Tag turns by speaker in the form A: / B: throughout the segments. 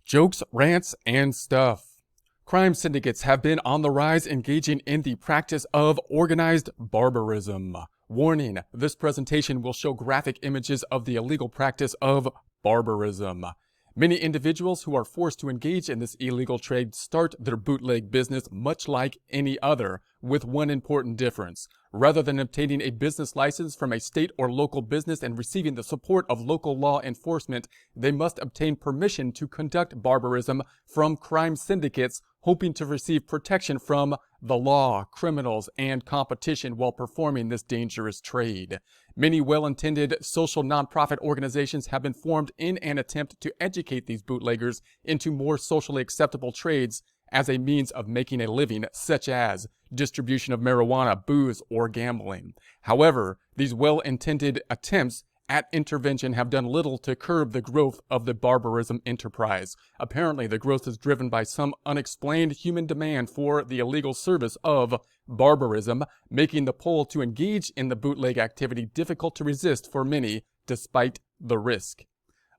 A: Jokes, rants, and stuff. Crime syndicates have been on the rise, engaging in the practice of organized barbarism. Warning, this presentation will show graphic images of the illegal practice of barbarism. Many individuals who are forced to engage in this illegal trade start their bootleg business much like any other, with one important difference. Rather than obtaining a business license from a state or local business and receiving the support of local law enforcement, they must obtain permission to conduct barbarism from crime syndicates, hoping to receive protection from the law, criminals, and competition while performing this dangerous trade. Many well-intended social nonprofit organizations have been formed in an attempt to educate these bootleggers into more socially acceptable trades as a means of making a living, such as distribution of marijuana, booze, or gambling. However, these well-intended attempts at intervention have done little to curb the growth of the barbarism enterprise. Apparently, the growth is driven by some unexplained human demand for the illegal service of barbarism, making the pull to engage in the bootleg activity difficult to resist for many, despite the risk.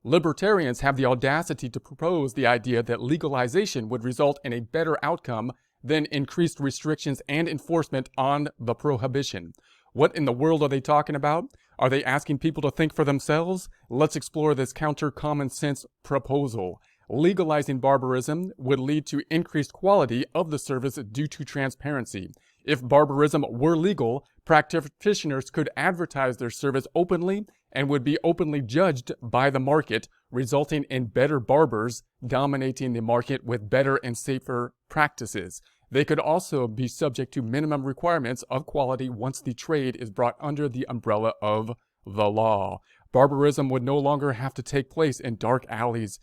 A: Libertarians have the audacity to propose the idea that legalization would result in a better outcome than increased restrictions and enforcement on the prohibition. What in the world are they talking about? Are they asking people to think for themselves? Let's explore this counter-common sense proposal. Legalizing barbarism would lead to increased quality of the service due to transparency. If barbarism were legal, practitioners could advertise their service openly and would be openly judged by the market, resulting in better barbers dominating the market with better and safer practices. They could also be subject to minimum requirements of quality once the trade is brought under the umbrella of the law. Barbarism would no longer have to take place in dark alleys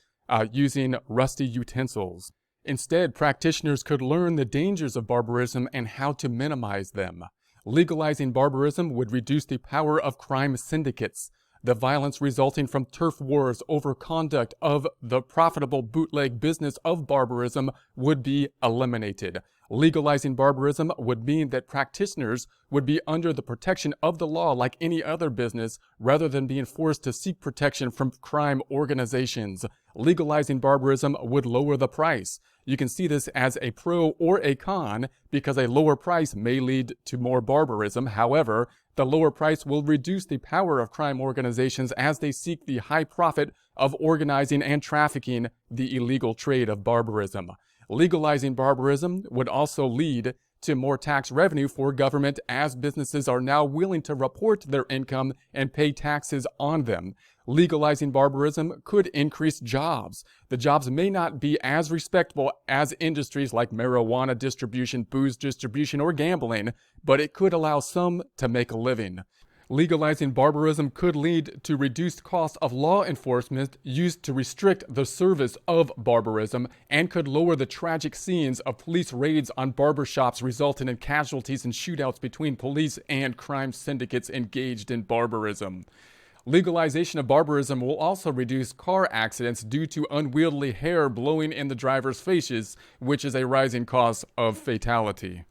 A: using rusty utensils. Instead, practitioners could learn the dangers of barbarism and how to minimize them. Legalizing barbarism would reduce the power of crime syndicates. The violence resulting from turf wars over conduct of the profitable bootleg business of barbarism would be eliminated. Legalizing barbarism would mean that practitioners would be under the protection of the law like any other business, rather than being forced to seek protection from crime organizations. Legalizing barbarism would lower the price. You can see this as a pro or a con, because a lower price may lead to more barbarism. However, the lower price will reduce the power of crime organizations as they seek the high profit of organizing and trafficking the illegal trade of barbarism. Legalizing barbarism would also lead to more tax revenue for government, as businesses are now willing to report their income and pay taxes on them. Legalizing barbarism could increase jobs. The jobs may not be as respectable as industries like marijuana distribution, booze distribution, or gambling, but it could allow some to make a living. Legalizing barbarism could lead to reduced costs of law enforcement used to restrict the service of barbarism, and could lower the tragic scenes of police raids on barbershops, resulting in casualties and shootouts between police and crime syndicates engaged in barbarism. Legalization of barbarism will also reduce car accidents due to unwieldy hair blowing in the driver's faces, which is a rising cause of fatality.